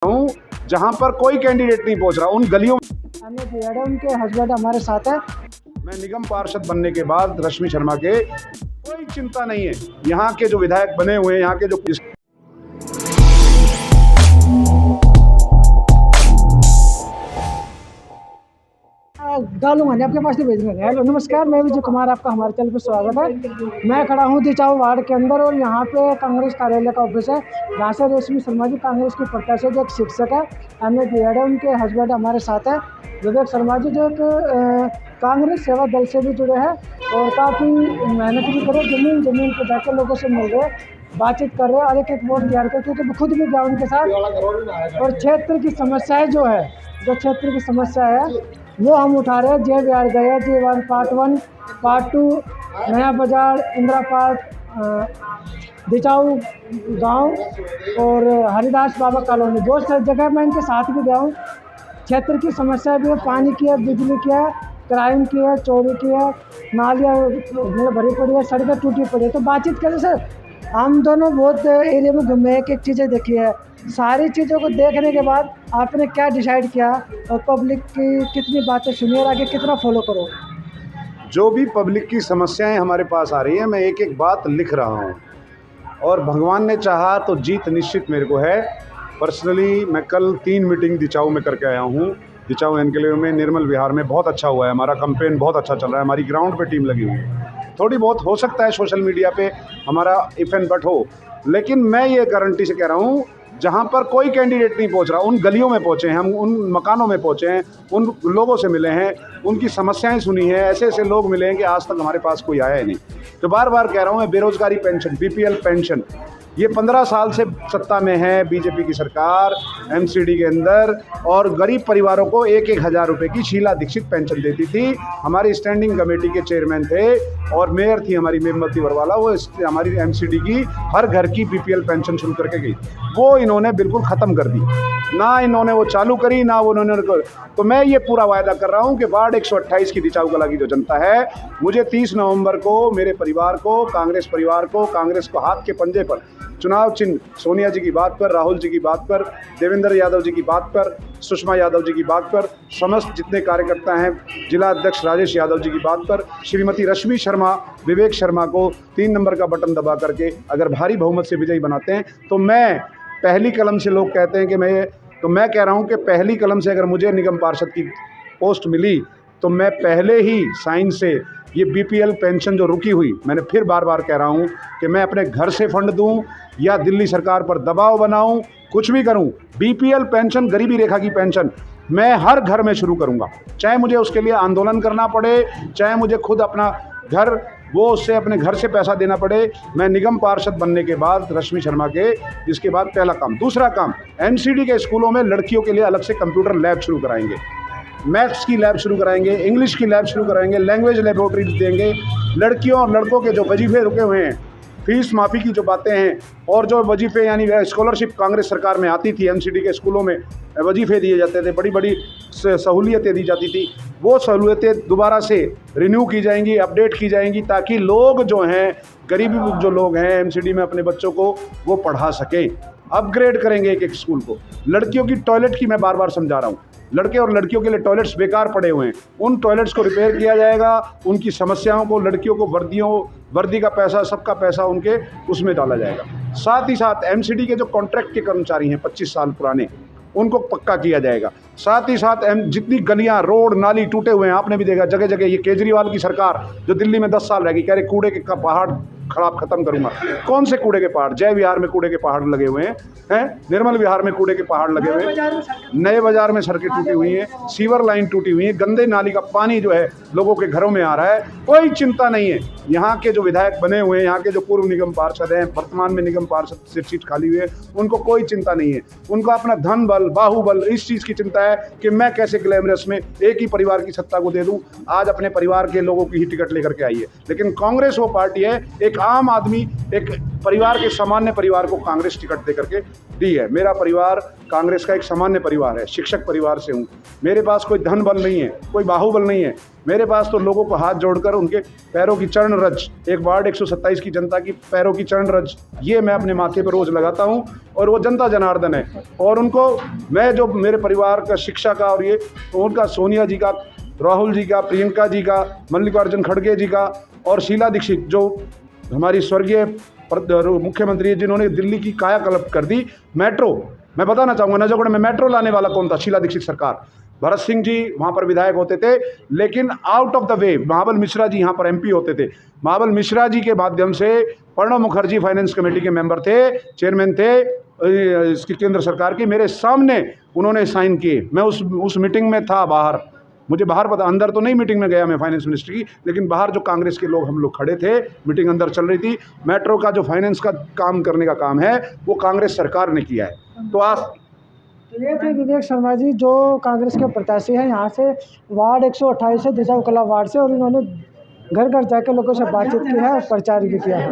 हूँ जहाँ पर कोई कैंडिडेट नहीं पहुँच रहा, उन गलियों में उनके हस्बैंड हमारे साथ है। में निगम पार्षद बनने के बाद रश्मि शर्मा के कोई चिंता नहीं है। यहाँ के जो विधायक बने हुए हैं, यहाँ के जो डालूंगा नहीं, आपके पास नहीं भेजूंगा। हेलो नमस्कार, मैं विजय कुमार, आपका हमारे चैनल पर स्वागत है। मैं खड़ा हूँ दिचाऊ वार्ड के अंदर और यहाँ पे कांग्रेस कार्यालय का ऑफिस है, जहाँ से रश्मि शर्मा जी कांग्रेस की प्रत्याशी जो एक शिक्षक है एमए उनके हस्बैंड हमारे साथ है विवेक शर्मा जी, जो एक कांग्रेस सेवा दल से भी जुड़े हैं और काफ़ी मेहनत भी करे, जमीन पर जाकर लोगों से मिल रहे, बातचीत कर रहे हैं और एक एक वोट तैयार करके, क्योंकि खुद भी गया उनके साथ। और क्षेत्र की समस्याएं जो क्षेत्र की समस्या है वो हम उठा रहे हैं। जय बिहार गया, J1 पार्ट 1 पार्ट 2, नया बाजार, इंदिरा पार्क, दिचाऊ गांव और हरिदास बाबा कॉलोनी, बहुत सारी जगह मैं इनके साथ भी गया हूँ। क्षेत्र की समस्या भी है, पानी की है, बिजली की है, क्राइम की है, चोरी की है, नालियाँ भरी पड़ी है, सड़कें टूटी पड़ी है। तो बातचीत करें सर, हम दोनों बहुत एरिया में घूमे, एक एक चीज़ें देखी है। सारी चीज़ों को देखने के बाद आपने क्या डिसाइड किया और पब्लिक की कितनी बातें सुनी और आगे कितना फॉलो करो? जो भी पब्लिक की समस्याएं हमारे पास आ रही है, मैं एक एक बात लिख रहा हूँ और भगवान ने चाहा तो जीत निश्चित मेरे को है। पर्सनली मैं कल 3 मीटिंग दिचाऊ में करके आया हूँ। दिचाऊ एनक्लेव में, निर्मल विहार में बहुत अच्छा हुआ है, हमारा कैंपेन बहुत अच्छा चल रहा है, हमारी ग्राउंड पे टीम लगी हुई है। थोड़ी बहुत हो सकता है सोशल मीडिया पे हमारा इफ एंड बट हो, लेकिन मैं ये गारंटी से कह रहा हूँ जहाँ पर कोई कैंडिडेट नहीं पहुँच रहा, उन गलियों में पहुँचे हैं हम, उन मकानों में पहुँचे हैं, उन लोगों से मिले हैं, उनकी समस्याएं सुनी हैं। ऐसे ऐसे लोग मिले हैं कि आज तक हमारे पास कोई आया ही नहीं। तो बार बार कह रहा हूँ मैं, बेरोजगारी पेंशन, बीपीएल पेंशन, ये 15 साल से सत्ता में है बीजेपी की सरकार एमसीडी के अंदर, और गरीब परिवारों को 1-1 हज़ार रुपये की शीला दीक्षित पेंशन देती थी। हमारी स्टैंडिंग कमेटी के चेयरमैन थे और मेयर थी हमारी मेमवती वरवाला, वो हमारी एमसीडी की हर घर की बीपीएल पेंशन शुरू करके गई। वो इन्होंने बिल्कुल ख़त्म कर दी, ना इन्होंने वो चालू करी, ना वो उन्होंने। तो मैं ये पूरा वायदा कर रहा हूँ कि वार्ड 128 की दिचाऊ कला की जो जनता है, मुझे 30 नवंबर को मेरे परिवार को, कांग्रेस परिवार को, कांग्रेस को हाथ के पंजे पर चुनाव चिन्ह सोनिया जी की बात पर, राहुल जी की बात पर, देवेंद्र यादव जी की बात पर, सुषमा यादव जी की बात पर, समस्त जितने कार्यकर्ता हैं, जिला अध्यक्ष राजेश यादव जी की बात पर, श्रीमती रश्मि शर्मा, विवेक शर्मा को 3 नंबर का बटन दबा करके अगर भारी बहुमत से विजयी बनाते हैं तो मैं पहली कलम से, लोग कहते हैं कि मैं कह रहा हूं कि पहली कलम से अगर मुझे निगम पार्षद की पोस्ट मिली तो मैं पहले ही साइन से ये बीपीएल पेंशन जो रुकी हुई, मैंने फिर बार बार कह रहा हूं कि मैं अपने घर से फंड दूं या दिल्ली सरकार पर दबाव बनाऊं, कुछ भी करूं, बीपीएल पेंशन, गरीबी रेखा की पेंशन मैं हर घर में शुरू करूंगा। चाहे मुझे उसके लिए आंदोलन करना पड़े, चाहे मुझे खुद अपना घर, वो उससे अपने घर से पैसा देना पड़े। मैं निगम पार्षद बनने के बाद रश्मि शर्मा के, इसके बाद पहला काम। दूसरा काम, एमसीडी के स्कूलों में लड़कियों के लिए अलग से कंप्यूटर लैब शुरू कराएंगे, मैथ्स की लैब शुरू कराएंगे, इंग्लिश की लैब शुरू कराएंगे, लैंग्वेज लेबोरेटरी देंगे। लड़कियों और लड़कों के जो वजीफे रुके हुए हैं, फीस माफ़ी की जो बातें हैं, और जो वजीफे यानी स्कॉलरशिप कांग्रेस सरकार में आती थी, एमसीडी के स्कूलों में वजीफे दिए जाते थे, बड़ी बड़ी सहूलियतें दी जाती थी, वो सहूलियतें दोबारा से रिन्यू की जाएंगी, अपडेट की जाएंगी, ताकि लोग जो हैं, गरीबी जो लोग हैं, एमसीडी में अपने बच्चों को वो पढ़ा सकें। अपग्रेड करेंगे एक एक स्कूल को। लड़कियों की टॉयलेट की मैं बार बार समझा रहा हूँ, लड़के और लड़कियों के लिए टॉयलेट्स बेकार पड़े हुए हैं, उन टॉयलेट्स को रिपेयर किया जाएगा। उनकी समस्याओं को, लड़कियों को वर्दी का पैसा, सबका पैसा उनके उसमें डाला जाएगा। साथ ही साथ एमसीडी के जो कॉन्ट्रैक्ट के कर्मचारी हैं 25 साल पुराने, उनको पक्का किया जाएगा। साथ ही साथ जितनी गलियां, रोड, नाली टूटे हुए हैं, आपने भी देखा जगह जगह, ये केजरीवाल की सरकार जो दिल्ली में 10 साल रहेगी, कह रहे कूड़े के पहाड़ खत्म करूंगा। कौन से कूड़े के पहाड़? जय विहार में कूड़े के पहाड़ लगे हुए हैं, निर्मल विहार में कूड़े के पहाड़ लगे हुए हैं, नए बाजार में सड़कें टूटी हुई हैं, सीवर लाइन टूटी हुई है, गंदे नाली का पानी जो है लोगों के घरों में आ रहा है। कोई चिंता नहीं है। यहाँ के जो विधायक बने हुए हैं, यहाँ के जो पूर्व निगम पार्षद हैं, वर्तमान में निगम पार्षद से सीट खाली हुई है, उनको कोई चिंता नहीं है। उनको अपना धन बल, बाहुबल, इस चीज़ की चिंता है कि मैं कैसे ग्लैमरस में एक ही परिवार की सत्ता को दे दूं। आज अपने परिवार के लोगों की ही टिकट लेकर के आई है। लेकिन कांग्रेस वो पार्टी है, एक आम आदमी, एक परिवार के सामान्य परिवार को कांग्रेस टिकट दे करके दी है। मेरा परिवार कांग्रेस का एक सामान्य परिवार है, शिक्षक परिवार से हूँ। मेरे पास कोई धन बल नहीं है, कोई बाहुबल नहीं है। मेरे पास तो लोगों को हाथ जोड़कर उनके पैरों की चरण रज, एक वार्ड 127 की जनता की पैरों की चरण रज, ये मैं अपने माथे पर रोज़ लगाता हूँ। और वो जनता जनार्दन है, और उनको मैं जो मेरे परिवार का शिक्षा का और ये, तो उनका सोनिया जी का, राहुल जी का, प्रियंका जी का, मल्लिकार्जुन खड़गे जी का, और शीला दीक्षित जो हमारी स्वर्गीय मुख्यमंत्री है, जिन्होंने दिल्ली की कायाकल्प कर दी। मेट्रो, मैं बताना चाहूँगा, नजफगढ़ में मेट्रो लाने वाला कौन था? शीला दीक्षित सरकार। भरत सिंह जी वहाँ पर विधायक होते थे, लेकिन आउट ऑफ द वे महाबल मिश्रा जी यहाँ पर एमपी होते थे। महाबल मिश्रा जी के माध्यम से प्रणब मुखर्जी फाइनेंस कमेटी के मेंबर थे, चेयरमैन थे इसकी केंद्र सरकार की, मेरे सामने उन्होंने साइन किए। मैं उस मीटिंग में था बाहर, मुझे बाहर पता, अंदर तो नहीं मीटिंग में गया मैं फाइनेंस मिनिस्ट्री की, लेकिन बाहर जो कांग्रेस के लोग, हम लोग खड़े थे, मीटिंग अंदर चल रही थी। मेट्रो का जो फाइनेंस का काम करने का काम है वो कांग्रेस सरकार ने किया है। तो आज ये थे विवेक शर्मा जी, जो कांग्रेस के प्रत्याशी हैं यहाँ से, वार्ड 128 से, दिचाऊ कला वार्ड से, और इन्होंने घर घर जाकर लोगों से बातचीत की है और प्रचार भी किया है।